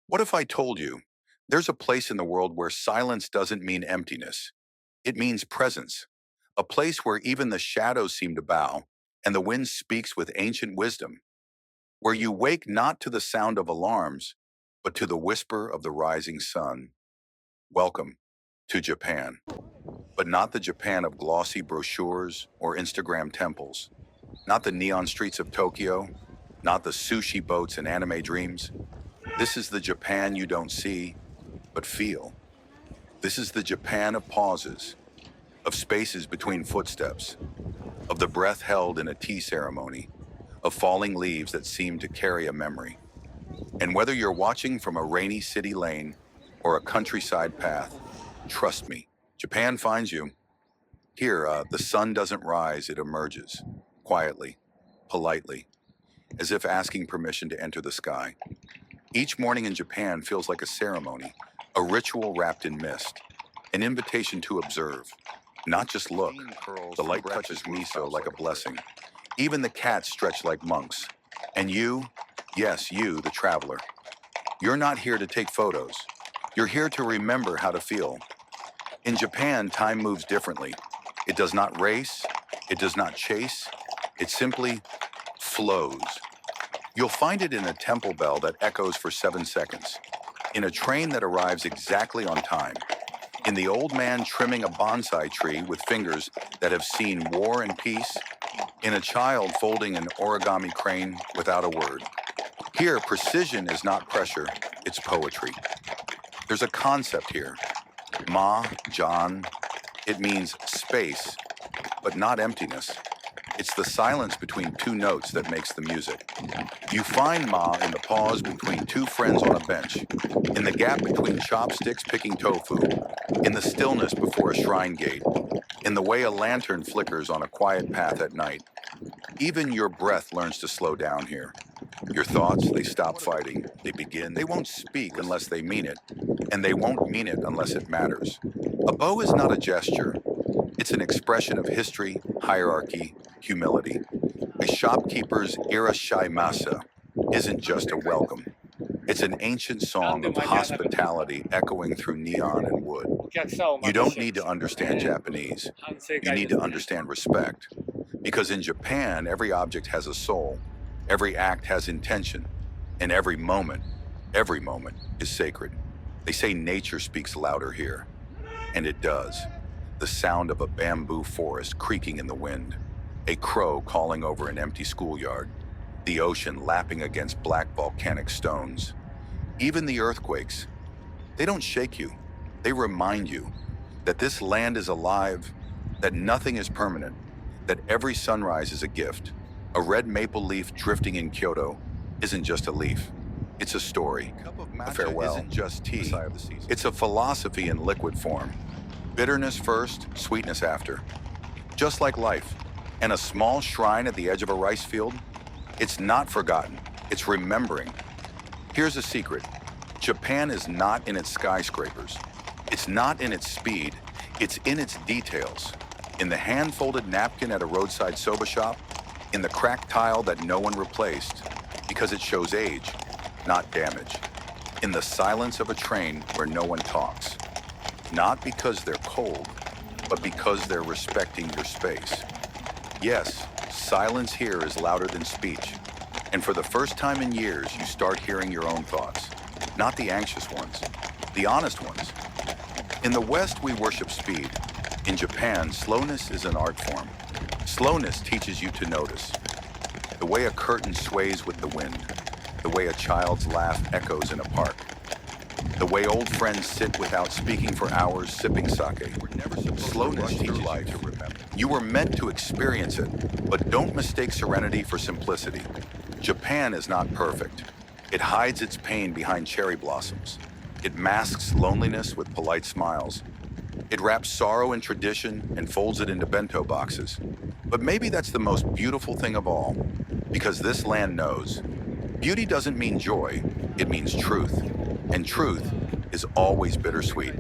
What if I told you there's a place in the world where silence doesn't mean emptiness? It means presence. A place where even the shadows seem to bow and the wind speaks with ancient wisdom. Where you wake not to the sound of alarms, but to the whisper of the rising sun. Welcome to Japan. But not the Japan of glossy brochures or Instagram temples. Not the neon streets of Tokyo. Not the sushi boats and anime dreams. This is the Japan you don't see, but feel. This is the Japan of pauses, of spaces between footsteps, of the breath held in a tea ceremony, of falling leaves that seem to carry a memory. And whether you're watching from a rainy city lane or a countryside path, trust me, Japan finds you. Here, the sun doesn't rise, it emerges, quietly, politely, as if asking permission to enter the sky. Each morning in Japan feels like a ceremony, a ritual wrapped in mist, an invitation to observe, not just look. The light touches miso like a blessing. Even the cats stretch like monks. And you, yes, you, the traveler, you're not here to take photos. You're here to remember how to feel. In Japan, time moves differently. It does not race, it does not chase, it simply flows. You'll find it in a temple bell that echoes for 7 seconds, in a train that arrives exactly on time, in the old man trimming a bonsai tree with fingers that have seen war and peace, in a child folding an origami crane without a word. Here, precision is not pressure, it's poetry. There's a concept here. Jan. It means space, but not emptiness. It's the silence between two notes that makes the music. You find Ma in the pause between two friends on a bench, in the gap between chopsticks picking tofu, in the stillness before a shrine gate, in the way a lantern flickers on a quiet path at night. Even your breath learns to slow down here. Your thoughts, they stop fighting, they begin. They won't speak unless they mean it, and they won't mean it unless it matters. A bow is not a gesture. It's an expression of history, hierarchy, humility. A shopkeeper's irashaimasa isn't just a welcome. It's an ancient song of hospitality echoing through neon and wood. You don't need to understand Japanese. You need to understand respect. Because in Japan, every object has a soul, every act has intention, and every moment is sacred. They say nature speaks louder here, and it does. The sound of a bamboo forest creaking in the wind, a crow calling over an empty schoolyard, the ocean lapping against black volcanic stones. Even the earthquakes, they don't shake you. They remind you that this land is alive, that nothing is permanent, that every sunrise is a gift. A red maple leaf drifting in Kyoto isn't just a leaf. It's a story. A farewell isn't just tea. It's a philosophy in liquid form. Bitterness first, sweetness after. Just like life. And a small shrine at the edge of a rice field, it's not forgotten, it's remembering. Here's a secret. Japan is not in its skyscrapers. It's not in its speed. It's in its details. In the hand-folded napkin at a roadside soba shop, in the cracked tile that no one replaced, because it shows age, not damage. In the silence of a train where no one talks. Not because they're cold, but because they're respecting your space. Yes, silence here is louder than speech. And for the first time in years, you start hearing your own thoughts. Not the anxious ones, the honest ones. In the West, we worship speed. In Japan, slowness is an art form. Slowness teaches you to notice. The way a curtain sways with the wind. The way a child's laugh echoes in a park. The way old friends sit without speaking for hours sipping sake. Slowness teaches you to remember. You were meant to experience it, but don't mistake serenity for simplicity. Japan is not perfect. It hides its pain behind cherry blossoms. It masks loneliness with polite smiles. It wraps sorrow in tradition and folds it into bento boxes. But maybe that's the most beautiful thing of all, because this land knows. Beauty doesn't mean joy, it means truth. And truth is always bittersweet.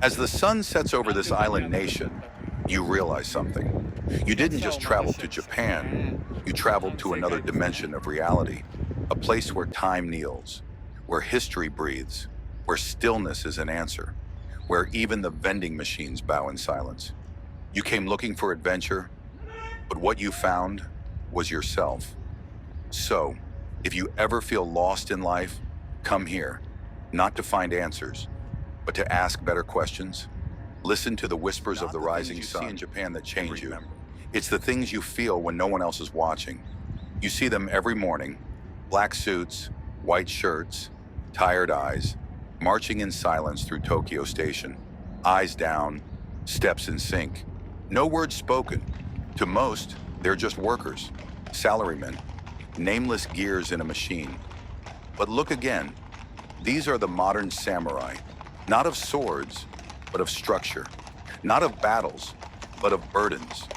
As the sun sets over this island nation, you realize something. You didn't just travel to Japan, you traveled to another dimension of reality, a place where time kneels, where history breathes, where stillness is an answer, where even the vending machines bow in silence. You came looking for adventure, but what you found was yourself. So, if you ever feel lost in life, come here, not to find answers, but to ask better questions. Listen to the whispers of the rising sun in Japan that change you. It's the things you feel when no one else is watching. You see them every morning, black suits, white shirts, tired eyes, marching in silence through Tokyo Station, eyes down, steps in sync. No words spoken. To most, they're just workers, salarymen, nameless gears in a machine. But look again. These are the modern samurai, not of swords, but of structure, not of battles, but of burdens.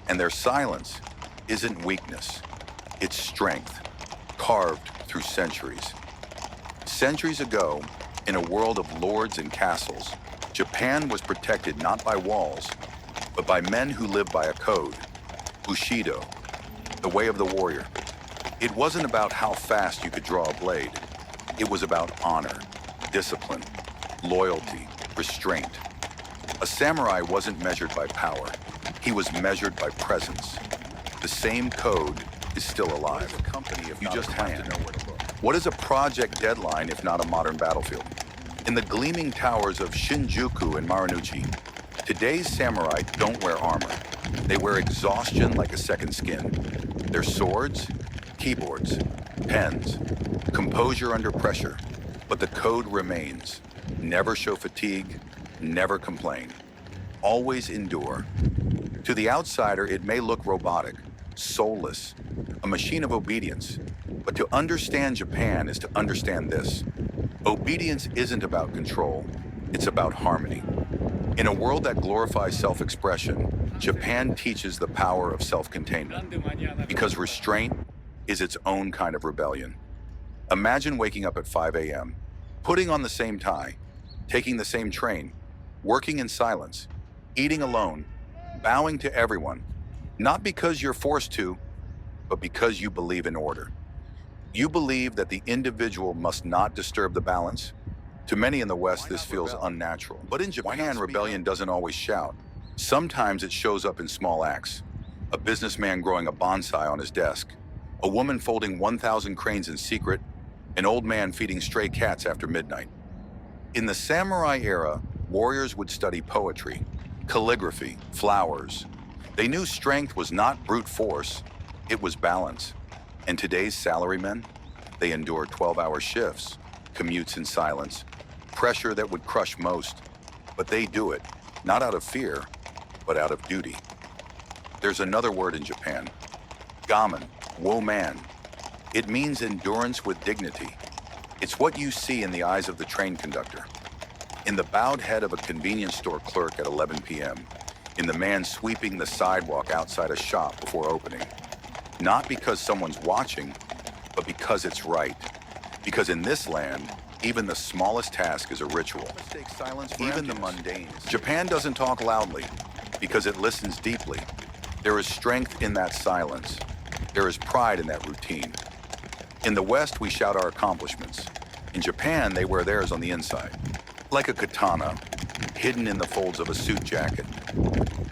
And their silence isn't weakness, it's strength, carved through centuries. Centuries ago, in a world of lords and castles, Japan was protected not by walls, but by men who lived by a code, Bushido, the way of the warrior. It wasn't about how fast you could draw a blade. It was about honor, discipline, loyalty, restraint. A samurai wasn't measured by power. He was measured by presence. The same code is still alive. You just have to know where to look. What is a project deadline if not a modern battlefield? In the gleaming towers of Shinjuku and Marunouchi, today's samurai don't wear armor. They wear exhaustion like a second skin. Their swords, keyboards, pens, composure under pressure. But the code remains. Never show fatigue, never complain. Always endure. To the outsider, it may look robotic, soulless, a machine of obedience. But to understand Japan is to understand this. Obedience isn't about control, it's about harmony. In a world that glorifies self-expression, Japan teaches the power of self-containment. Because restraint is its own kind of rebellion. Imagine waking up at 5 a.m., putting on the same tie, taking the same train, working in silence, eating alone, bowing to everyone, not because you're forced to, but because you believe in order. You believe that the individual must not disturb the balance. To many in the West, this feels unnatural. But in Japan, rebellion doesn't always shout. Sometimes it shows up in small acts. A businessman growing a bonsai on his desk, a woman folding 1,000 cranes in secret, an old man feeding stray cats after midnight. In the samurai era, warriors would study poetry, calligraphy, flowers. They knew strength was not brute force, it was balance. And today's salarymen, they endure 12-hour shifts, commutes in silence, pressure that would crush most. But they do it, not out of fear, but out of duty. There's another word in Japan, gamen, woman. It means endurance with dignity. It's what you see in the eyes of the train conductor, in the bowed head of a convenience store clerk at 11 p.m., in the man sweeping the sidewalk outside a shop before opening. Not because someone's watching, but because it's right. Because in this land, even the smallest task is a ritual. Even the mundane. Japan doesn't talk loudly, because it listens deeply. There is strength in that silence. There is pride in that routine. In the West, we shout our accomplishments. In Japan, they wear theirs on the inside. Like a katana, hidden in the folds of a suit jacket.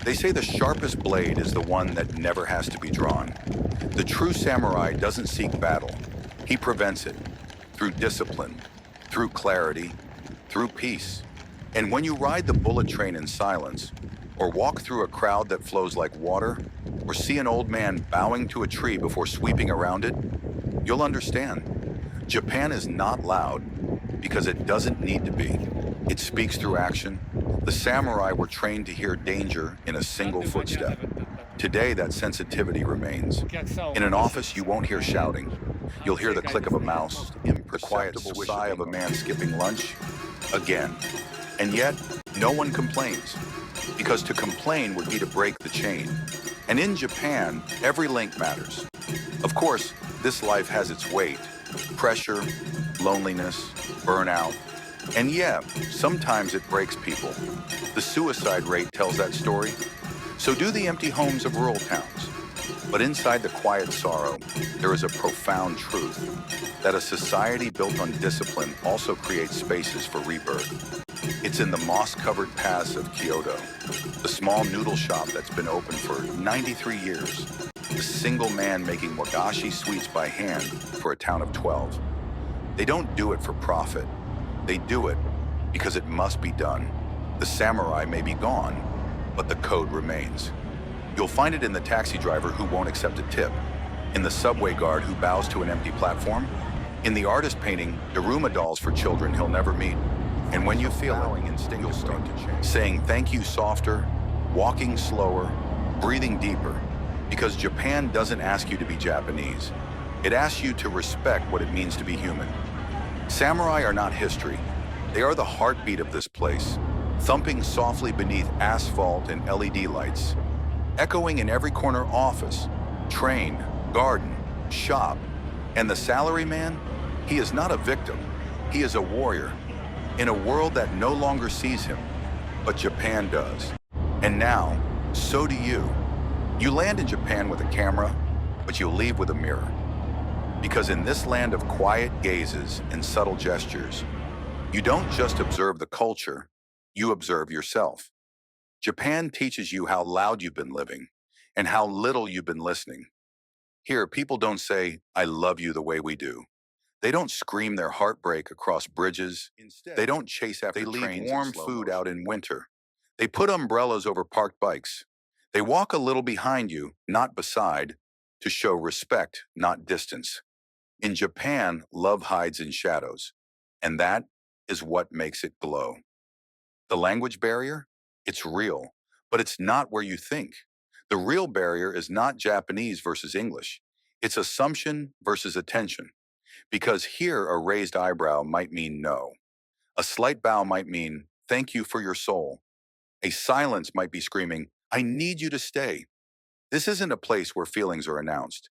They say the sharpest blade is the one that never has to be drawn. The true samurai doesn't seek battle. He prevents it. Through discipline, through clarity, through peace. And when you ride the bullet train in silence, or walk through a crowd that flows like water, or see an old man bowing to a tree before sweeping around it, you'll understand. Japan is not loud because it doesn't need to be. It speaks through action. The samurai were trained to hear danger in a single footstep. Today, that sensitivity remains. In an office, you won't hear shouting. You'll hear the click of a mouse, the quiet sigh of a man skipping lunch, again. And yet, no one complains, because to complain would be to break the chain. And in Japan, every link matters. Of course, this life has its weight, pressure, loneliness, burnout. And yeah, sometimes it breaks people. The suicide rate tells that story. So do the empty homes of rural towns. But inside the quiet sorrow, there is a profound truth that a society built on discipline also creates spaces for rebirth. It's in the moss-covered paths of Kyoto, the small noodle shop that's been open for 93 years, the single man making wagashi sweets by hand for a town of 12. They don't do it for profit. They do it because it must be done. The samurai may be gone, but the code remains. You'll find it in the taxi driver who won't accept a tip, in the subway guard who bows to an empty platform, in the artist painting Daruma dolls for children he'll never meet. And when you feel it, you'll start to change. Saying thank you softer, walking slower, breathing deeper, because Japan doesn't ask you to be Japanese. It asks you to respect what it means to be human. Samurai are not history. They are the heartbeat of this place, thumping softly beneath asphalt and LED lights, echoing in every corner office, train, garden, shop. And the salaryman, he is not a victim. He is a warrior in a world that no longer sees him, but Japan does. And now, so do you. You land in Japan with a camera, but you'll leave with a mirror. Because in this land of quiet gazes and subtle gestures, you don't just observe the culture, you observe yourself. Japan teaches you how loud you've been living and how little you've been listening. Here, people don't say, I love you the way we do. They don't scream their heartbreak across bridges. Instead, they don't chase after trains. They leave warm food out in winter. They put umbrellas over parked bikes. They walk a little behind you, not beside, to show respect, not distance. In Japan, love hides in shadows, and that is what makes it glow. The language barrier? It's real, but it's not where you think. The real barrier is not Japanese versus English. It's assumption versus attention. Because here, a raised eyebrow might mean no. A slight bow might mean, thank you for your soul. A silence might be screaming, I need you to stay. This isn't a place where feelings are announced.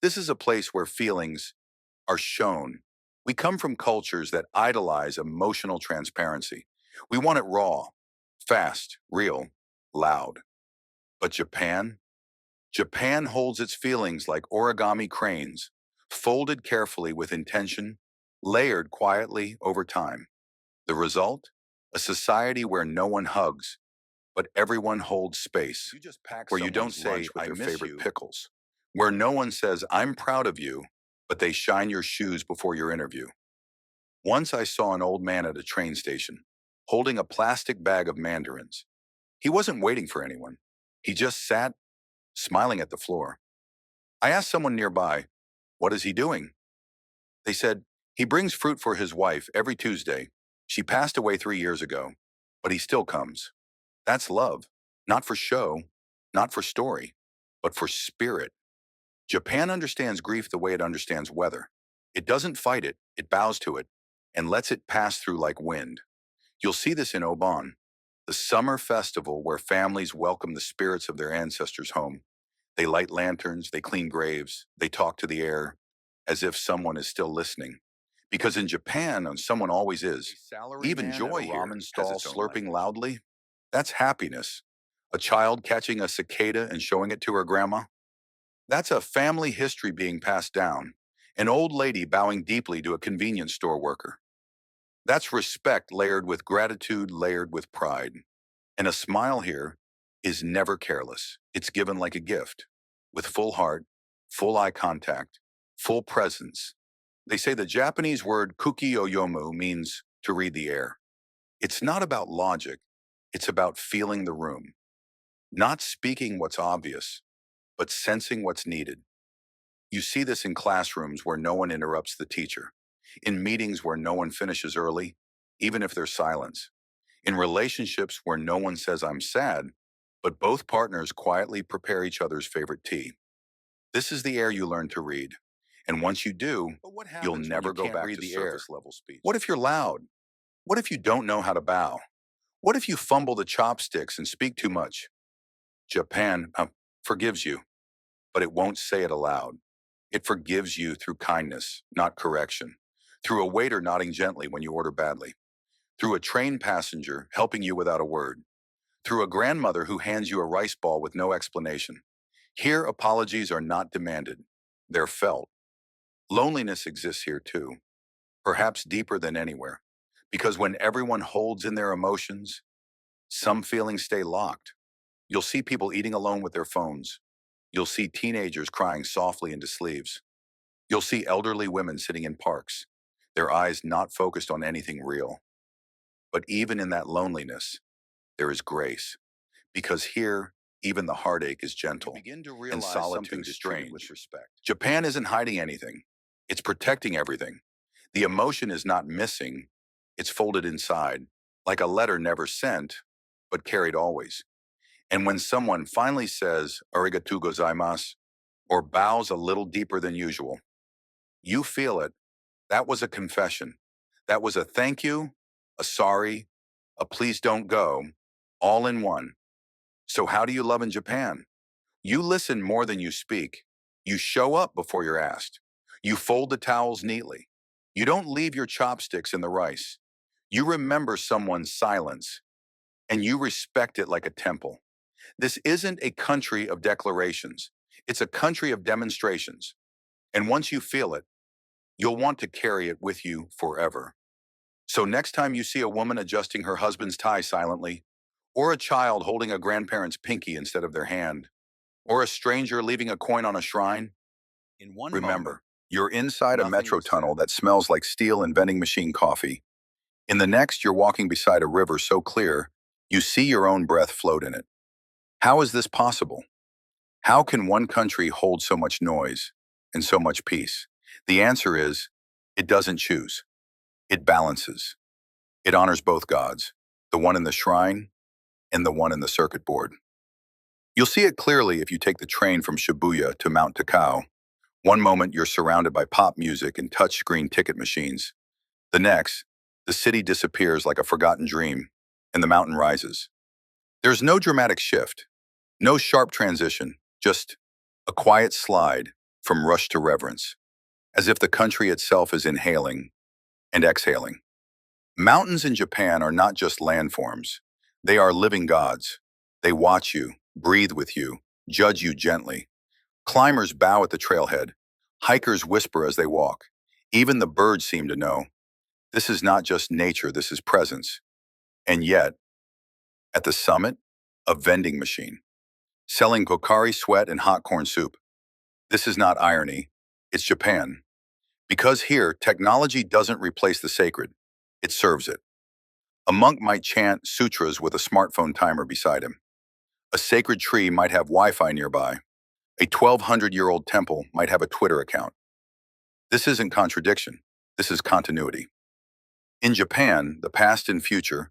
This is a place where feelings are shown. We come from cultures that idolize emotional transparency. We want it raw, fast, real, loud. But Japan? Japan holds its feelings like origami cranes, folded carefully with intention, layered quietly over time. The result? A society where no one hugs, but everyone holds space. You just pack where you don't say, I miss you. Pickles. Where no one says, I'm proud of you, but they shine your shoes before your interview. Once I saw an old man at a train station, holding a plastic bag of mandarins. He wasn't waiting for anyone. He just sat, smiling at the floor. I asked someone nearby, what is he doing? They said, he brings fruit for his wife every Tuesday. She passed away 3 years ago, but he still comes. That's love, not for show, not for story, but for spirit. Japan understands grief the way it understands weather. It doesn't fight it, it bows to it, and lets it pass through like wind. You'll see this in Obon, the summer festival where families welcome the spirits of their ancestors home. They light lanterns, they clean graves, they talk to the air, as if someone is still listening. Because in Japan, someone always is. Even joy here, ramen stall slurping loudly, that's happiness. A child catching a cicada and showing it to her grandma. That's a family history being passed down. An old lady bowing deeply to a convenience store worker. That's respect layered with gratitude, layered with pride. And a smile here is never careless. It's given like a gift, with full heart, full eye contact, full presence. They say the Japanese word kuki o yomu means to read the air. It's not about logic, it's about feeling the room. Not speaking what's obvious, but sensing what's needed. You see this in classrooms where no one interrupts the teacher, in meetings where no one finishes early, even if there's silence, in relationships where no one says I'm sad, but both partners quietly prepare each other's favorite tea. This is the air you learn to read. And once you do, you'll never go back to surface level speech. What if you're loud? What if you don't know how to bow? What if you fumble the chopsticks and speak too much? Japan forgives you, but it won't say it aloud. It forgives you through kindness, not correction. Through a waiter nodding gently when you order badly. Through a train passenger helping you without a word. Through a grandmother who hands you a rice ball with no explanation. Here, apologies are not demanded. They're felt. Loneliness exists here too, perhaps deeper than anywhere. Because when everyone holds in their emotions, some feelings stay locked. You'll see people eating alone with their phones. You'll see teenagers crying softly into sleeves. You'll see elderly women sitting in parks, their eyes not focused on anything real. But even in that loneliness, there is grace. Because here, even the heartache is gentle, and solitude is treated with respect. Japan isn't hiding anything. It's protecting everything. The emotion is not missing. It's folded inside, like a letter never sent, but carried always. And when someone finally says, "Arigatou gozaimasu," or bows a little deeper than usual, you feel it. That was a confession. That was a thank you, a sorry, a please don't go, all in one. So how do you love in Japan? You listen more than you speak. You show up before you're asked. You fold the towels neatly. You don't leave your chopsticks in the rice. You remember someone's silence, and you respect it like a temple. This isn't a country of declarations. It's a country of demonstrations. And once you feel it, you'll want to carry it with you forever. So next time you see a woman adjusting her husband's tie silently, or a child holding a grandparent's pinky instead of their hand, or a stranger leaving a coin on a shrine, remember, you're inside a metro tunnel that smells like steel and vending machine coffee. In the next, you're walking beside a river so clear, you see your own breath float in it. How is this possible? How can one country hold so much noise and so much peace? The answer is, it doesn't choose. It balances. It honors both gods, the one in the shrine and the one in the circuit board. You'll see it clearly if you take the train from Shibuya to Mount Takao. One moment you're surrounded by pop music and touchscreen ticket machines. The next, the city disappears like a forgotten dream, and the mountain rises. There's no dramatic shift, no sharp transition, just a quiet slide from rush to reverence, as if the country itself is inhaling and exhaling. Mountains in Japan are not just landforms. They are living gods. They watch you, breathe with you, judge you gently. Climbers bow at the trailhead. Hikers whisper as they walk. Even the birds seem to know. This is not just nature, this is presence. And yet, at the summit, a vending machine, selling Pocari Sweat and hot corn soup. This is not irony, it's Japan. Because here, technology doesn't replace the sacred, it serves it. A monk might chant sutras with a smartphone timer beside him. A sacred tree might have Wi-Fi nearby. A 1,200-year-old temple might have a Twitter account. This isn't contradiction, this is continuity. In Japan, the past and future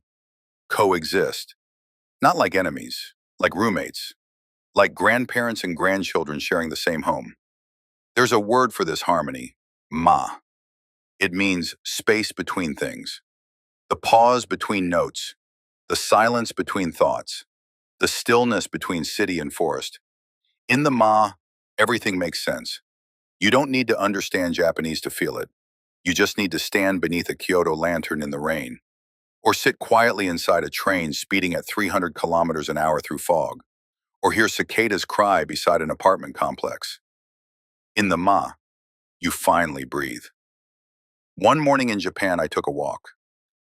coexist, not like enemies, like roommates, like grandparents and grandchildren sharing the same home. There's a word for this harmony, ma. It means space between things, the pause between notes, the silence between thoughts, the stillness between city and forest. In the ma, everything makes sense. You don't need to understand Japanese to feel it. You just need to stand beneath a Kyoto lantern in the rain, or sit quietly inside a train speeding at 300 kilometers an hour through fog, or hear cicadas cry beside an apartment complex. In the ma, you finally breathe. One morning in Japan, I took a walk,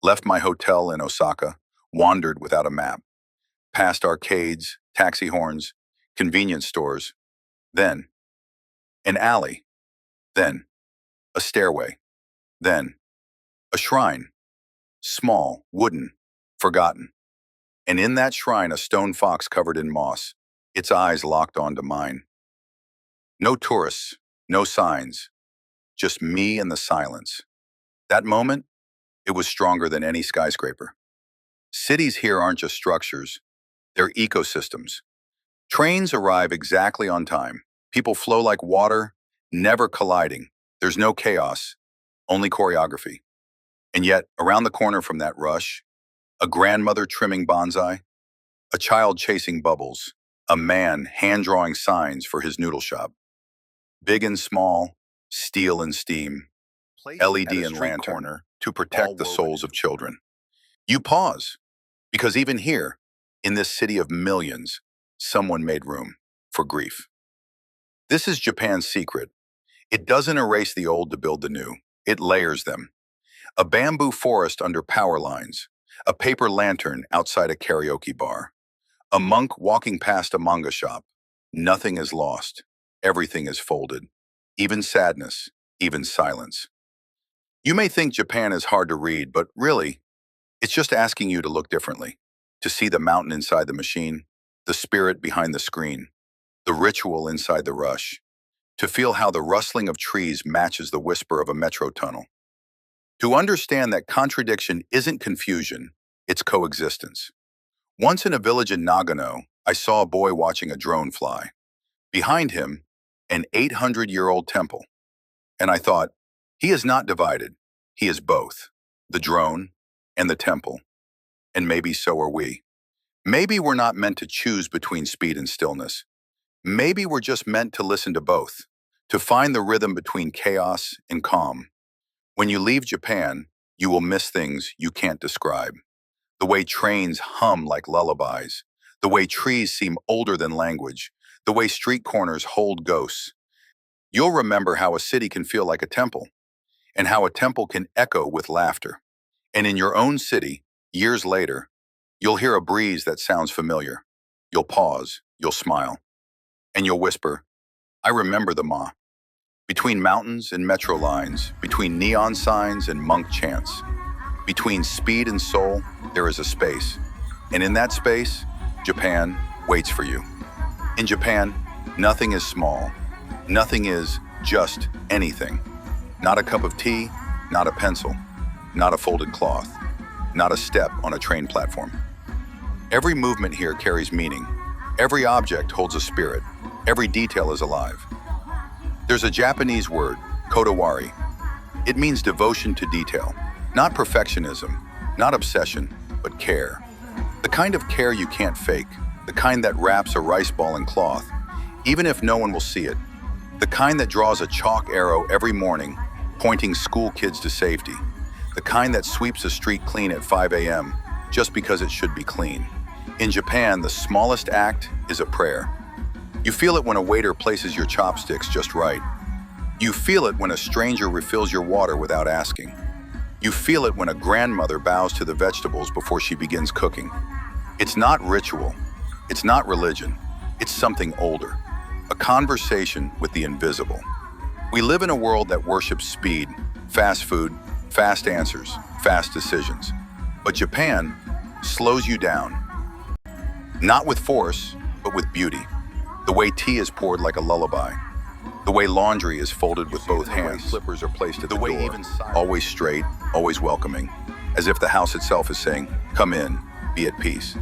left my hotel in Osaka, wandered without a map, past arcades, taxi horns, convenience stores, then an alley, then a stairway, then a shrine, small, wooden, forgotten. And in that shrine, a stone fox covered in moss, its eyes locked onto mine. No tourists, no signs, just me and the silence. That moment, it was stronger than any skyscraper. Cities here aren't just structures, they're ecosystems. Trains arrive exactly on time. People flow like water, never colliding. There's no chaos, only choreography. And yet, around the corner from that rush, a grandmother trimming bonsai, a child chasing bubbles, a man hand-drawing signs for his noodle shop. Big and small, steel and steam, LED and lantern to protect the souls of children. You pause, because even here, in this city of millions, someone made room for grief. This is Japan's secret. It doesn't erase the old to build the new. It layers them. A bamboo forest under power lines. A paper lantern outside a karaoke bar. A monk walking past a manga shop. Nothing is lost. Everything is folded. Even sadness. Even silence. You may think Japan is hard to read, but really, it's just asking you to look differently. To see the mountain inside the machine, the spirit behind the screen, the ritual inside the rush. To feel how the rustling of trees matches the whisper of a metro tunnel. To understand that contradiction isn't confusion, it's coexistence. Once in a village in Nagano, I saw a boy watching a drone fly. Behind him, an 800-year-old temple. And I thought, he is not divided. He is both. The drone and the temple. And maybe so are we. Maybe we're not meant to choose between speed and stillness. Maybe we're just meant to listen to both, to find the rhythm between chaos and calm. When you leave Japan, you will miss things you can't describe. The way trains hum like lullabies, the way trees seem older than language, the way street corners hold ghosts. You'll remember how a city can feel like a temple, and how a temple can echo with laughter. And in your own city, years later, you'll hear a breeze that sounds familiar. You'll pause, you'll smile, and you'll whisper, I remember the Ma. Between mountains and metro lines, between neon signs and monk chants, between speed and soul, there is a space. And in that space, Japan waits for you. In Japan, nothing is small. Nothing is just anything. Not a cup of tea, not a pencil, not a folded cloth, not a step on a train platform. Every movement here carries meaning. Every object holds a spirit. Every detail is alive. There's a Japanese word, kodawari. It means devotion to detail. Not perfectionism, not obsession, but care. The kind of care you can't fake, the kind that wraps a rice ball in cloth, even if no one will see it. The kind that draws a chalk arrow every morning, pointing school kids to safety. The kind that sweeps a street clean at 5 a.m. just because it should be clean. In Japan, the smallest act is a prayer. You feel it when a waiter places your chopsticks just right. You feel it when a stranger refills your water without asking. You feel it when a grandmother bows to the vegetables before she begins cooking. It's not ritual. It's not religion. It's something older. A conversation with the invisible. We live in a world that worships speed, fast food, fast answers, fast decisions. But Japan slows you down. Not with force, but with beauty. The way tea is poured like a lullaby. The way laundry is folded with both hands. Slippers are placed at the door, always straight, always welcoming, as if the house itself is saying, come in, be at peace.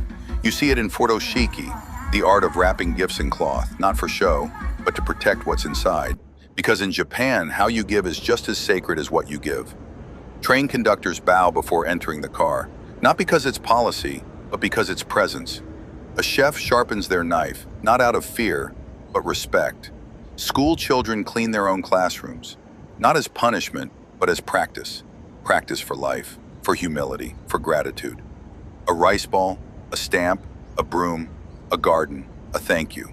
You see it in furoshiki, the art of wrapping gifts in cloth, not for show, but to protect what's inside. Because in Japan, how you give is just as sacred as what you give. Train conductors bow before entering the car, not because it's policy, but because it's presence. A chef sharpens their knife, not out of fear, but respect. School children clean their own classrooms, not as punishment, but as practice. Practice for life, for humility, for gratitude. A rice ball, a stamp, a broom, a garden, a thank you.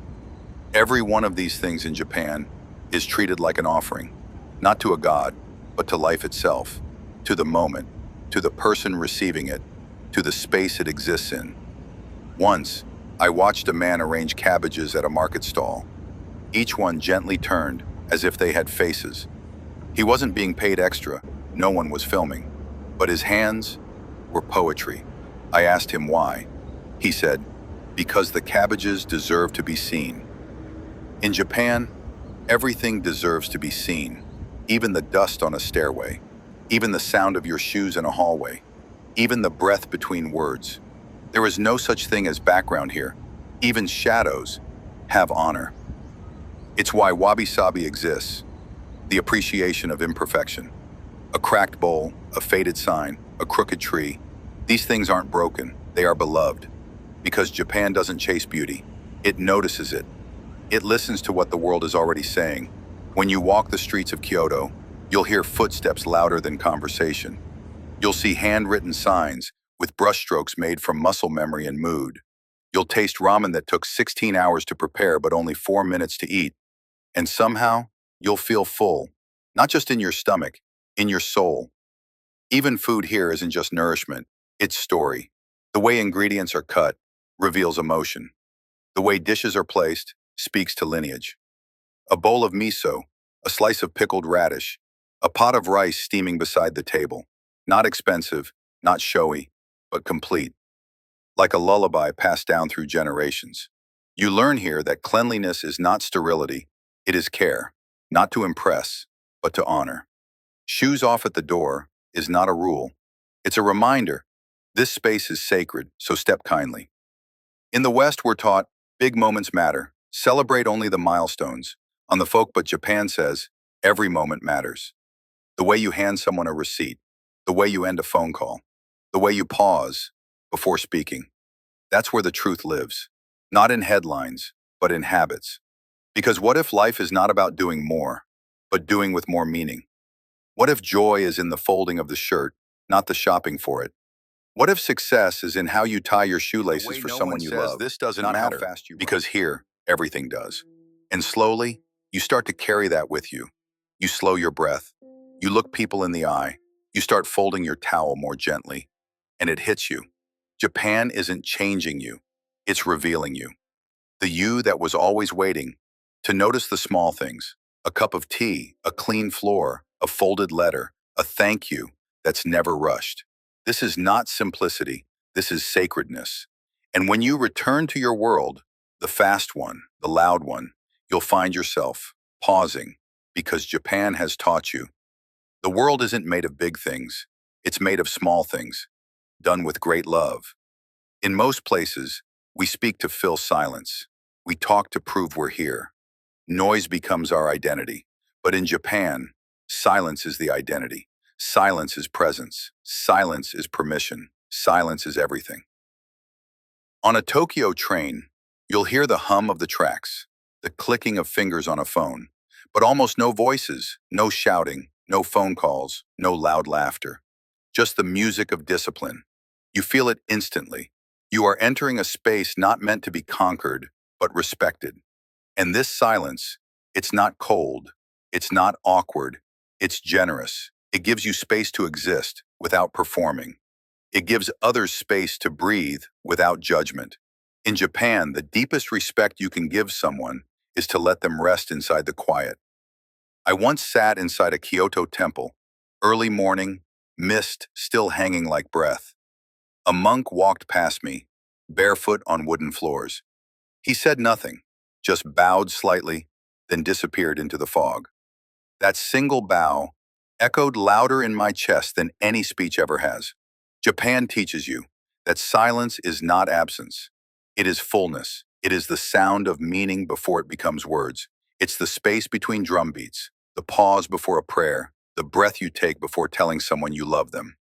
Every one of these things in Japan is treated like an offering, not to a god, but to life itself, to the moment, to the person receiving it, to the space it exists in. Once, I watched a man arrange cabbages at a market stall, each one gently turned as if they had faces. He wasn't being paid extra, no one was filming, but his hands were poetry. I asked him why. He said, because the cabbages deserve to be seen. In Japan, everything deserves to be seen, even the dust on a stairway, even the sound of your shoes in a hallway, even the breath between words. There is no such thing as background here. Even shadows have honor. It's why wabi-sabi exists, the appreciation of imperfection. A cracked bowl, a faded sign, a crooked tree. These things aren't broken, they are beloved. Because Japan doesn't chase beauty, it notices it. It listens to what the world is already saying. When you walk the streets of Kyoto, you'll hear footsteps louder than conversation. You'll see handwritten signs with brushstrokes made from muscle memory and mood. You'll taste ramen that took 16 hours to prepare but only 4 minutes to eat. And somehow, you'll feel full, not just in your stomach, in your soul. Even food here isn't just nourishment, it's story. The way ingredients are cut reveals emotion. The way dishes are placed speaks to lineage. A bowl of miso, a slice of pickled radish, a pot of rice steaming beside the table. Not expensive, not showy, but complete. Like a lullaby passed down through generations. You learn here that cleanliness is not sterility, it is care, not to impress, but to honor. Shoes off at the door is not a rule. It's a reminder. This space is sacred, so step kindly. In the West, we're taught big moments matter. Celebrate only the milestones. On the folk, but Japan says every moment matters. The way you hand someone a receipt, the way you end a phone call, the way you pause before speaking. That's where the truth lives. Not in headlines, but in habits. Because what if life is not about doing more, but doing with more meaning? What if joy is in the folding of the shirt, not the shopping for it? What if success is in how you tie your shoelaces for someone you love? This doesn't matter, because here, everything does. And slowly, you start to carry that with you. You slow your breath. You look people in the eye. You start folding your towel more gently. And it hits you. Japan isn't changing you. It's revealing you. The you that was always waiting to notice the small things. A cup of tea, a clean floor, a folded letter, a thank you that's never rushed. This is not simplicity. This is sacredness. And when you return to your world, the fast one, the loud one, you'll find yourself pausing because Japan has taught you. The world isn't made of big things. It's made of small things, done with great love. In most places, we speak to fill silence. We talk to prove we're here. Noise becomes our identity. But in Japan, silence is the identity. Silence is presence. Silence is permission. Silence is everything. On a Tokyo train, you'll hear the hum of the tracks, the clicking of fingers on a phone, but almost no voices, no shouting, no phone calls, no loud laughter. Just the music of discipline. You feel it instantly. You are entering a space not meant to be conquered, but respected. And this silence, it's not cold, it's not awkward, it's generous. It gives you space to exist without performing. It gives others space to breathe without judgment. In Japan, the deepest respect you can give someone is to let them rest inside the quiet. I once sat inside a Kyoto temple, early morning, mist still hanging like breath. A monk walked past me, barefoot on wooden floors. He said nothing, just bowed slightly, then disappeared into the fog. That single bow echoed louder in my chest than any speech ever has. Japan teaches you that silence is not absence. It is fullness. It is the sound of meaning before it becomes words. It's the space between drum beats, the pause before a prayer, the breath you take before telling someone you love them.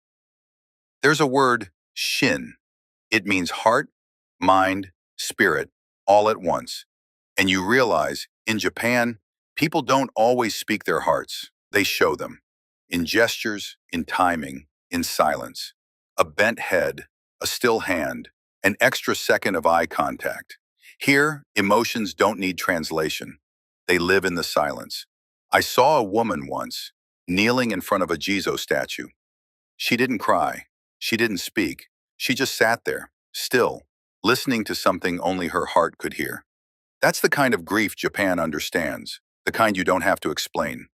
There's a word, shin. It means heart, mind, spirit, all at once. And you realize, in Japan, people don't always speak their hearts. They show them. In gestures, in timing, in silence. A bent head, a still hand, an extra second of eye contact. Here, emotions don't need translation. They live in the silence. I saw a woman once, kneeling in front of a Jizo statue. She didn't cry. She didn't speak. She just sat there, still, listening to something only her heart could hear. That's the kind of grief Japan understands, the kind you don't have to explain.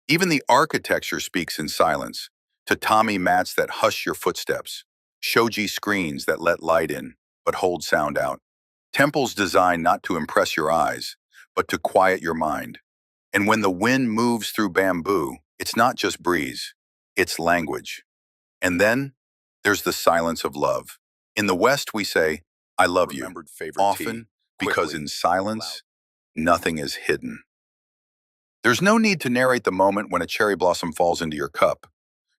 Even the architecture speaks in silence. Tatami mats that hush your footsteps. Shoji screens that let light in, but hold sound out. Temples designed not to impress your eyes, but to quiet your mind. And when the wind moves through bamboo, it's not just breeze, it's language. And then, there's the silence of love. In the West, we say, I love you, often because in silence, nothing is hidden. There's no need to narrate the moment when a cherry blossom falls into your cup.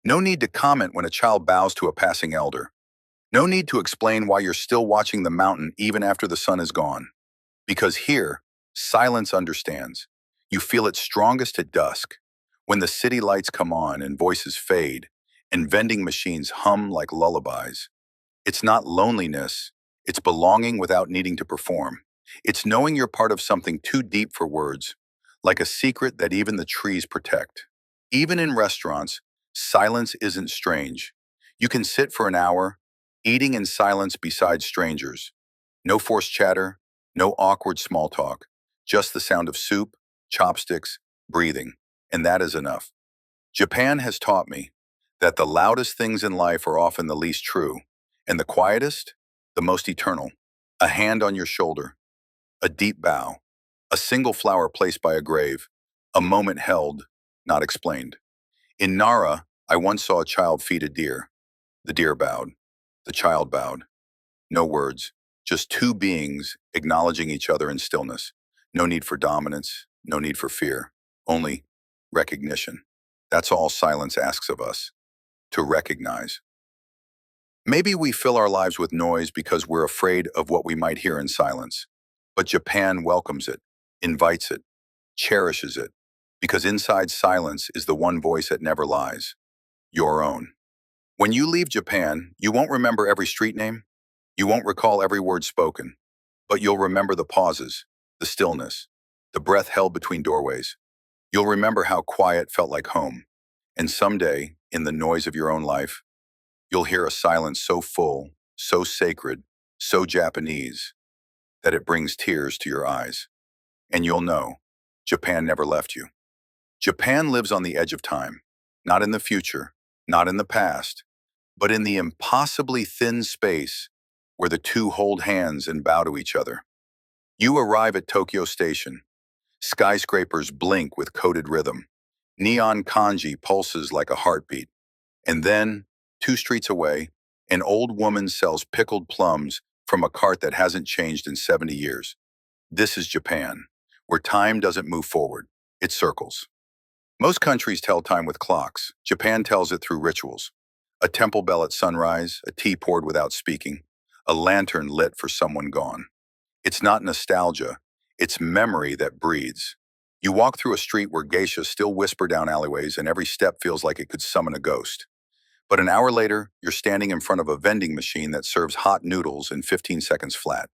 No need to comment when a child bows to a passing elder. No need to explain why you're still watching the mountain even after the sun is gone. Because here, silence understands. You feel it strongest at dusk, when the city lights come on and voices fade, and vending machines hum like lullabies. It's not loneliness, it's belonging without needing to perform. It's knowing you're part of something too deep for words, like a secret that even the trees protect. Even in restaurants, silence isn't strange. You can sit for an hour, eating in silence beside strangers. No forced chatter, no awkward small talk, just the sound of soup, chopsticks, breathing, and that is enough. Japan has taught me that the loudest things in life are often the least true, and the quietest, the most eternal. A hand on your shoulder, a deep bow, a single flower placed by a grave, a moment held, not explained. In Nara, I once saw a child feed a deer. The deer bowed. The child bowed. No words, just two beings acknowledging each other in stillness. No need for dominance, no need for fear, only recognition. That's all silence asks of us, to recognize. Maybe we fill our lives with noise because we're afraid of what we might hear in silence. But Japan welcomes it, invites it, cherishes it, because inside silence is the one voice that never lies, your own. When you leave Japan, you won't remember every street name, you won't recall every word spoken, but you'll remember the pauses, the stillness, the breath held between doorways. You'll remember how quiet felt like home. And someday, in the noise of your own life, you'll hear a silence so full, so sacred, so Japanese, that it brings tears to your eyes. And you'll know, Japan never left you. Japan lives on the edge of time, not in the future, not in the past, but in the impossibly thin space where the two hold hands and bow to each other. You arrive at Tokyo Station. Skyscrapers blink with coded rhythm. Neon kanji pulses like a heartbeat. And then, 2 streets away, an old woman sells pickled plums from a cart that hasn't changed in 70 years. This is Japan, where time doesn't move forward, it circles. Most countries tell time with clocks. Japan tells it through rituals. A temple bell at sunrise, a tea poured without speaking, a lantern lit for someone gone. It's not nostalgia, it's memory that breathes. You walk through a street where geishas still whisper down alleyways and every step feels like it could summon a ghost. But an hour later, you're standing in front of a vending machine that serves hot noodles in 15 seconds flat.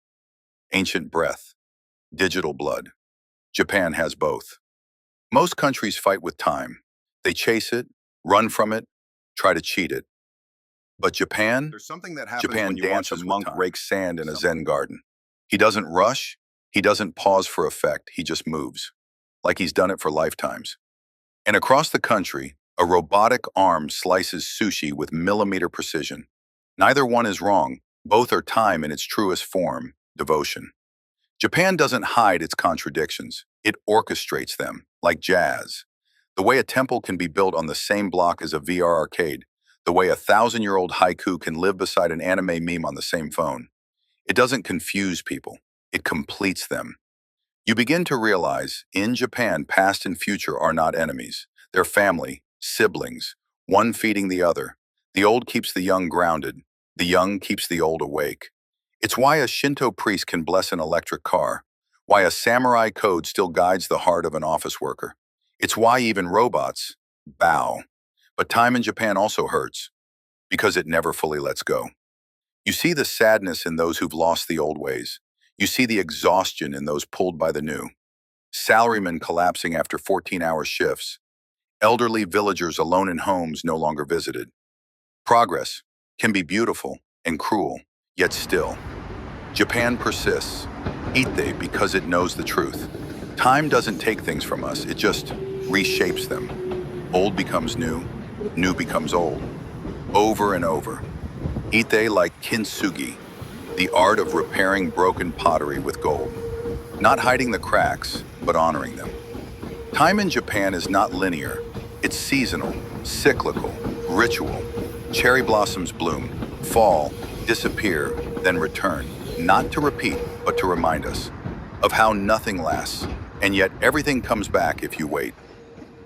Ancient breath, digital blood. Japan has both. Most countries fight with time. They chase it, run from it, try to cheat it. But Japan? There's something that happens Japan when you dances watch with a monk monk rakes sand in a Something. Zen garden. He doesn't rush, he doesn't pause for effect, he just moves. Like he's done it for lifetimes. And across the country, a robotic arm slices sushi with millimeter precision. Neither one is wrong, both are time in its truest form, devotion. Japan doesn't hide its contradictions, it orchestrates them, like jazz. The way a temple can be built on the same block as a VR arcade, the way a 1,000-year-old haiku can live beside an anime meme on the same phone. It doesn't confuse people, it completes them. You begin to realize, in Japan, past and future are not enemies. They're family, siblings, one feeding the other. The old keeps the young grounded, the young keeps the old awake. It's why a Shinto priest can bless an electric car, why a samurai code still guides the heart of an office worker. It's why even robots bow. But time in Japan also hurts, because it never fully lets go. You see the sadness in those who've lost the old ways. You see the exhaustion in those pulled by the new. Salarymen collapsing after 14-hour shifts. Elderly villagers alone in homes no longer visited. Progress can be beautiful and cruel, yet still. Japan persists, ite because it knows the truth. Time doesn't take things from us, it just reshapes them. Old becomes new, new becomes old. Over and over. Ite like kintsugi, the art of repairing broken pottery with gold. Not hiding the cracks, but honoring them. Time in Japan is not linear. It's seasonal, cyclical, ritual. Cherry blossoms bloom, fall, disappear, then return. Not to repeat, but to remind us of how nothing lasts, and yet everything comes back if you wait.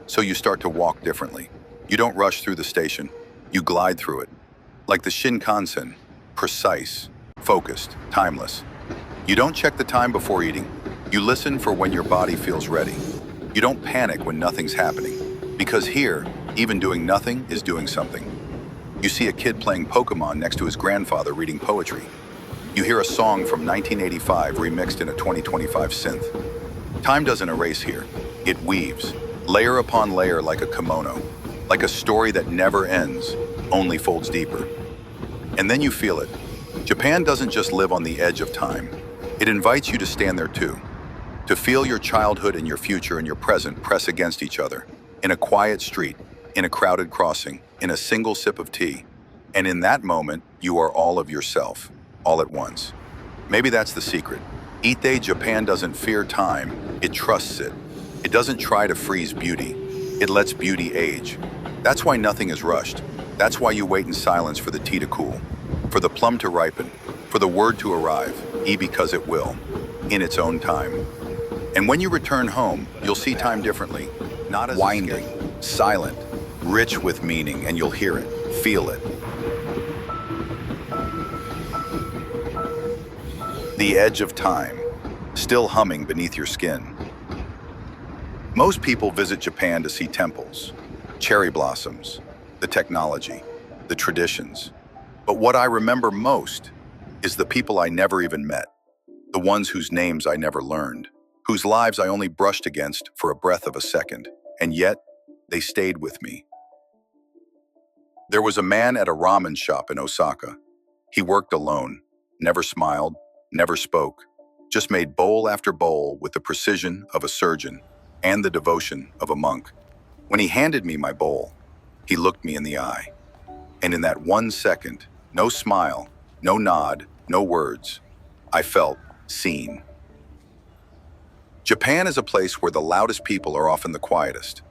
So you start to walk differently. You don't rush through the station, you glide through it. Like the Shinkansen, precise, focused, timeless. You don't check the time before eating. You listen for when your body feels ready. You don't panic when nothing's happening. Because here, even doing nothing is doing something. You see a kid playing Pokemon next to his grandfather reading poetry. You hear a song from 1985 remixed in a 2025 synth. Time doesn't erase here. It weaves, layer upon layer like a kimono, like a story that never ends, only folds deeper. And then you feel it. Japan doesn't just live on the edge of time. It invites you to stand there too, to feel your childhood and your future and your present press against each other, in a quiet street, in a crowded crossing, in a single sip of tea. And in that moment, you are all of yourself, all at once. Maybe that's the secret. Ite Japan doesn't fear time, it trusts it. It doesn't try to freeze beauty. It lets beauty age. That's why nothing is rushed. That's why you wait in silence for the tea to cool, for the plum to ripen, for the word to arrive, because it will, in its own time. And when you return home, you'll see time differently, not as winding, silent, rich with meaning, and you'll hear it, feel it. The edge of time, still humming beneath your skin. Most people visit Japan to see temples, cherry blossoms, the technology, the traditions. But what I remember most is the people I never even met, the ones whose names I never learned, whose lives I only brushed against for a breath of a second, and yet they stayed with me. There was a man at a ramen shop in Osaka. He worked alone, never smiled, never spoke, just made bowl after bowl with the precision of a surgeon and the devotion of a monk. When he handed me my bowl, he looked me in the eye. And in that 1 second, no smile, no nod, no words, I felt seen. Japan is a place where the loudest people are often the quietest,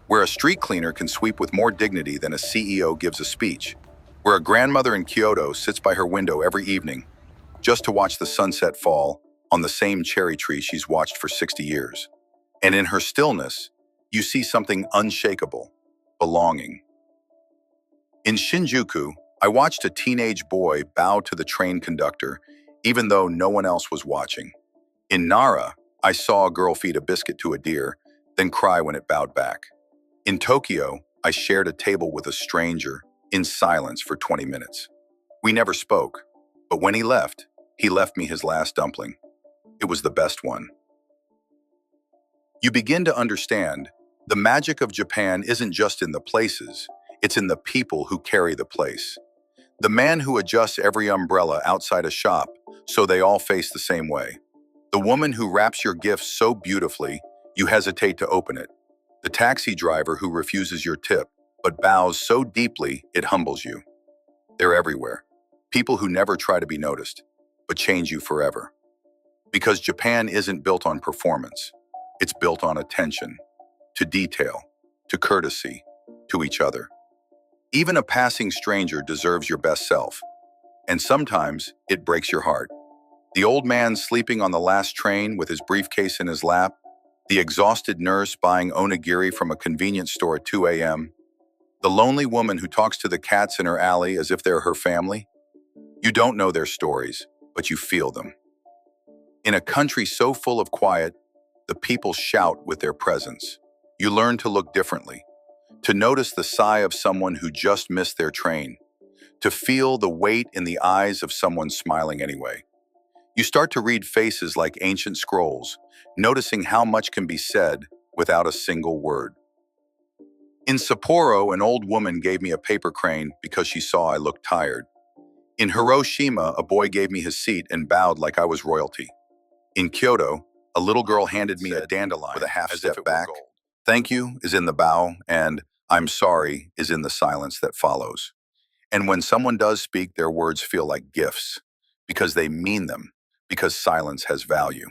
where a street cleaner can sweep with more dignity than a CEO gives a speech, where a grandmother in Kyoto sits by her window every evening just to watch the sunset fall on the same cherry tree she's watched for 60 years. And in her stillness, you see something unshakable, belonging. In Shinjuku, I watched a teenage boy bow to the train conductor, even though no one else was watching. In Nara, I saw a girl feed a biscuit to a deer, then cry when it bowed back. In Tokyo, I shared a table with a stranger in silence for 20 minutes. We never spoke, but when he left me his last dumpling. It was the best one. You begin to understand the magic of Japan isn't just in the places, it's in the people who carry the place. The man who adjusts every umbrella outside a shop so they all face the same way. The woman who wraps your gifts so beautifully you hesitate to open it. The taxi driver who refuses your tip but bows so deeply it humbles you. They're everywhere. People who never try to be noticed, but change you forever. Because Japan isn't built on performance. It's built on attention, to detail, to courtesy, to each other. Even a passing stranger deserves your best self, and sometimes it breaks your heart. The old man sleeping on the last train with his briefcase in his lap, the exhausted nurse buying onigiri from a convenience store at 2 a.m., the lonely woman who talks to the cats in her alley as if they're her family. You don't know their stories, but you feel them. In a country so full of quiet, the people shout with their presence. You learn to look differently, to notice the sigh of someone who just missed their train, to feel the weight in the eyes of someone smiling anyway. You start to read faces like ancient scrolls, noticing how much can be said without a single word. In Sapporo, an old woman gave me a paper crane because she saw I looked tired. In Hiroshima, a boy gave me his seat and bowed like I was royalty. In Kyoto, a little girl handed me a dandelion with a half step back. Thank you is in the bow, and I'm sorry is in the silence that follows. And when someone does speak, their words feel like gifts, because they mean them, because silence has value.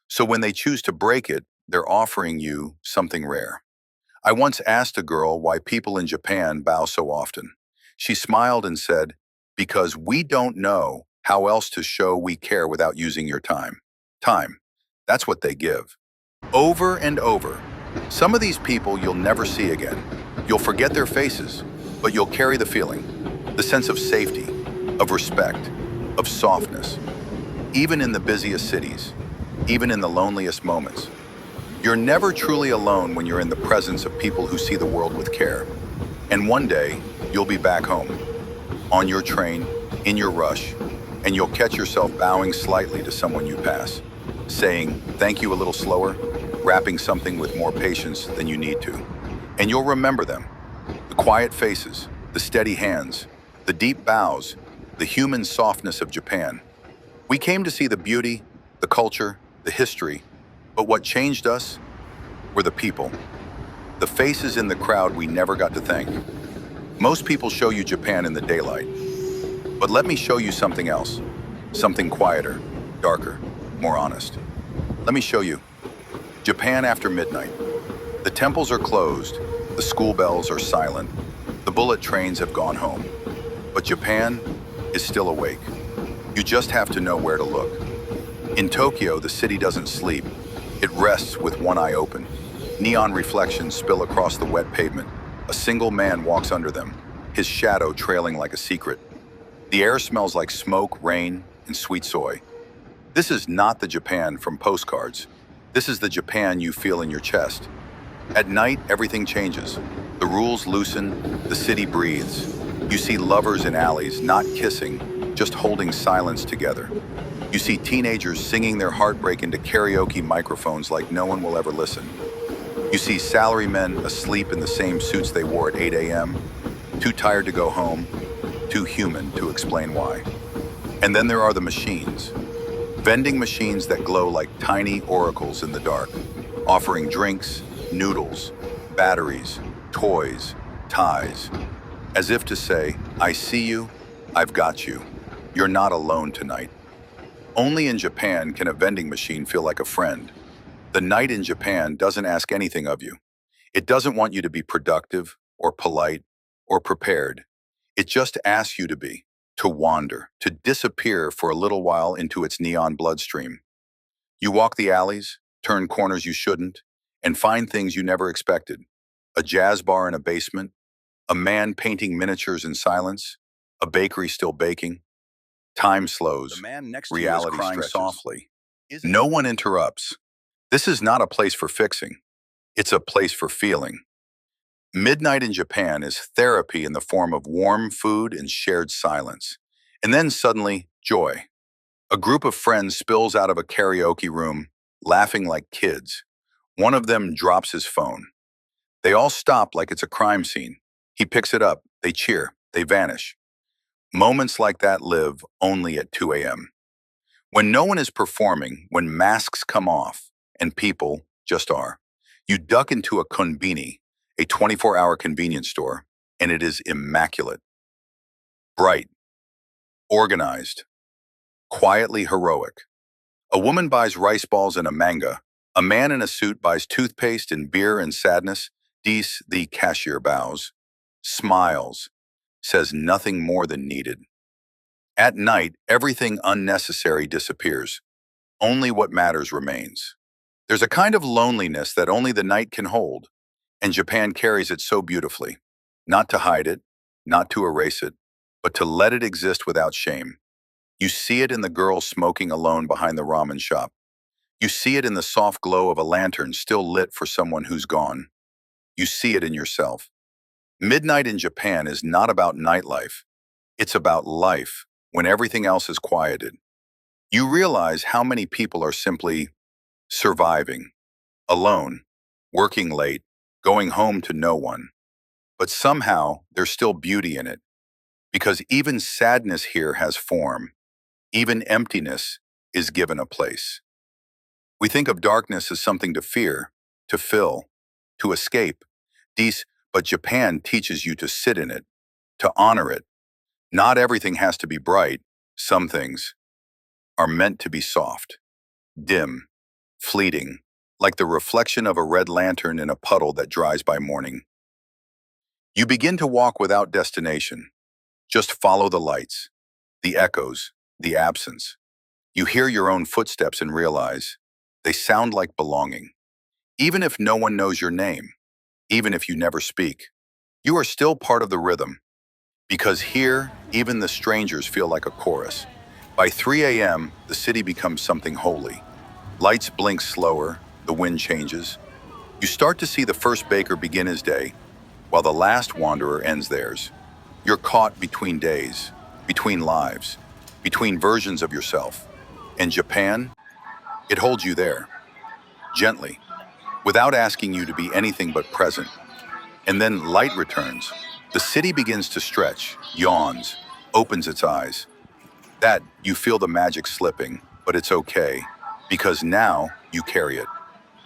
So when they choose to break it, they're offering you something rare. I once asked a girl why people in Japan bow so often. She smiled and said, because we don't know how else to show we care without using your time. Time, that's what they give. Over and over. Some of these people you'll never see again. You'll forget their faces, but you'll carry the feeling, the sense of safety, of respect, of softness. Even in the busiest cities, even in the loneliest moments. You're never truly alone when you're in the presence of people who see the world with care. And one day, you'll be back home, on your train, in your rush, and you'll catch yourself bowing slightly to someone you pass, saying, thank you a little slower, wrapping something with more patience than you need to. And you'll remember them. The quiet faces, the steady hands, the deep bows, the human softness of Japan. We came to see the beauty, the culture, the history, but what changed us were the people. The faces in the crowd we never got to thank. Most people show you Japan in the daylight, but let me show you something else. Something quieter, darker, more honest. Let me show you. Japan after midnight. The temples are closed, the school bells are silent, the bullet trains have gone home. But Japan is still awake. You just have to know where to look. In Tokyo, the city doesn't sleep. It rests with one eye open. Neon reflections spill across the wet pavement. A single man walks under them, his shadow trailing like a secret. The air smells like smoke, rain, and sweet soy. This is not the Japan from postcards. This is the Japan you feel in your chest. At night, everything changes. The rules loosen, the city breathes. You see lovers in alleys, not kissing, just holding silence together. You see teenagers singing their heartbreak into karaoke microphones like no one will ever listen. You see salarymen asleep in the same suits they wore at 8 a.m., too tired to go home, too human to explain why. And then there are the machines. Vending machines that glow like tiny oracles in the dark, offering drinks, noodles, batteries, toys, ties, as if to say, I see you, I've got you. You're not alone tonight. Only in Japan can a vending machine feel like a friend. The night in Japan doesn't ask anything of you. It doesn't want you to be productive or polite or prepared. It just asks you to be, to wander, to disappear for a little while into its neon bloodstream. You walk the alleys, turn corners you shouldn't, and find things you never expected. A jazz bar in a basement, a man painting miniatures in silence, a bakery still baking. Time slows, reality stretches softly. No one interrupts. This is not a place for fixing. It's a place for feeling. Midnight in Japan is therapy in the form of warm food and shared silence. And then suddenly, joy. A group of friends spills out of a karaoke room, laughing like kids. One of them drops his phone. They all stop like it's a crime scene. He picks it up, they cheer, they vanish. Moments like that live only at 2 a.m. When no one is performing, when masks come off, and people just are. You duck into a konbini, a 24-hour convenience store, and it is immaculate. Bright, organized, quietly heroic. A woman buys rice balls and a manga. A man in a suit buys toothpaste and beer and sadness. The cashier bows, smiles, says nothing more than needed. At night, everything unnecessary disappears. Only what matters remains. There's a kind of loneliness that only the night can hold, and Japan carries it so beautifully. Not to hide it, not to erase it, but to let it exist without shame. You see it in the girl smoking alone behind the ramen shop. You see it in the soft glow of a lantern still lit for someone who's gone. You see it in yourself. Midnight in Japan is not about nightlife. It's about life when everything else is quieted. You realize how many people are simply surviving, alone, working late, going home to no one. But somehow there's still beauty in it, because even sadness here has form. Even emptiness is given a place. We think of darkness as something to fear, to fill, to escape. But Japan teaches you to sit in it, to honor it. Not everything has to be bright. Some things are meant to be soft, dim, fleeting, like the reflection of a red lantern in a puddle that dries by morning. You begin to walk without destination. Just follow the lights, the echoes, the absence. You hear your own footsteps and realize they sound like belonging. Even if no one knows your name, even if you never speak, you are still part of the rhythm. Because here, even the strangers feel like a chorus. By 3 a.m., the city becomes something holy. Lights blink slower, the wind changes. You start to see the first baker begin his day, while the last wanderer ends theirs. You're caught between days, between lives, between versions of yourself. And Japan, it holds you there, gently, without asking you to be anything but present. And then light returns. The city begins to stretch, yawns, opens its eyes. That you feel the magic slipping, but it's okay, because now you carry it.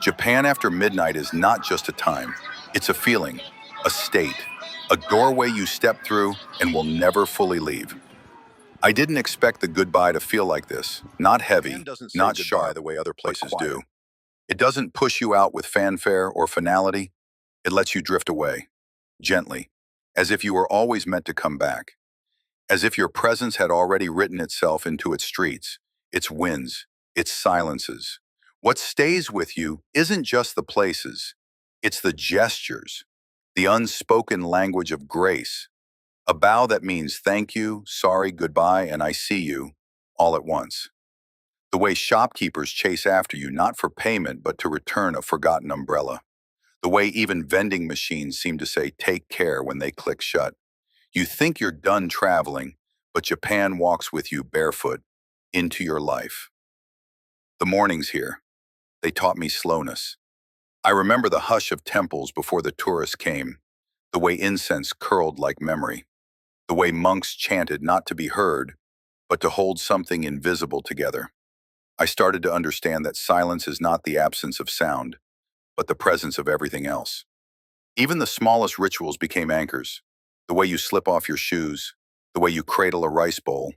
Japan after midnight is not just a time, it's a feeling, a state, a doorway you step through and will never fully leave. I didn't expect the goodbye to feel like this. Not heavy, not sharp, the way other places do. It doesn't push you out with fanfare or finality. It lets you drift away, gently, as if you were always meant to come back, as if your presence had already written itself into its streets, its winds, its silences. What stays with you isn't just the places, it's the gestures, the unspoken language of grace, a bow that means thank you, sorry, goodbye, and I see you, all at once. The way shopkeepers chase after you not for payment but to return a forgotten umbrella. The way even vending machines seem to say take care when they click shut. You think you're done traveling, but Japan walks with you barefoot into your life. The mornings here, they taught me slowness. I remember the hush of temples before the tourists came, the way incense curled like memory, the way monks chanted not to be heard, but to hold something invisible together. I started to understand that silence is not the absence of sound, but the presence of everything else. Even the smallest rituals became anchors. The way you slip off your shoes, the way you cradle a rice bowl,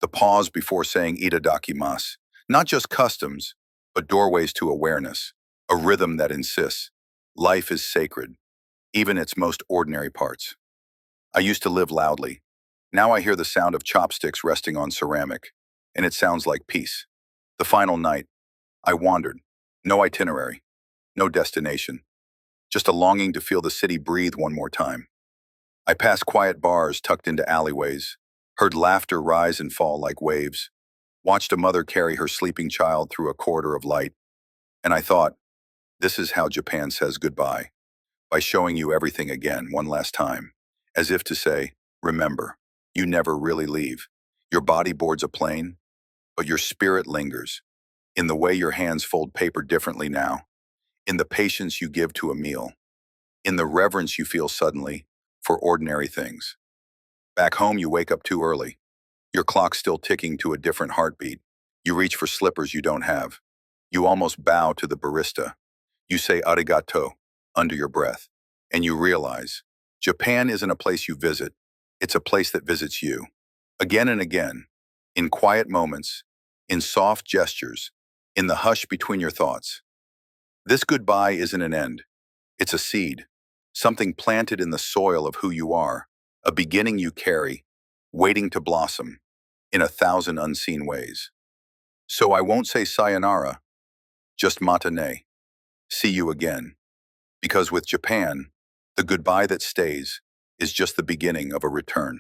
the pause before saying itadakimasu. Not just customs, but doorways to awareness, a rhythm that insists. Life is sacred, even its most ordinary parts. I used to live loudly. Now I hear the sound of chopsticks resting on ceramic, and it sounds like peace. The final night, I wandered. No itinerary, no destination, just a longing to feel the city breathe one more time. I passed quiet bars tucked into alleyways, heard laughter rise and fall like waves, watched a mother carry her sleeping child through a corridor of light, and I thought, this is how Japan says goodbye, by showing you everything again one last time, as if to say, remember, you never really leave. Your body boards a plane, but your spirit lingers, in the way your hands fold paper differently now, in the patience you give to a meal, in the reverence you feel suddenly for ordinary things. Back home, you wake up too early, your clock still ticking to a different heartbeat. You reach for slippers you don't have. You almost bow to the barista. You say arigato under your breath, and you realize Japan isn't a place you visit, it's a place that visits you. Again and again, in quiet moments, in soft gestures, in the hush between your thoughts. This goodbye isn't an end, it's a seed, something planted in the soil of who you are, a beginning you carry, waiting to blossom in 1,000 unseen ways. So I won't say sayonara, just matane, see you again. Because with Japan, the goodbye that stays is just the beginning of a return.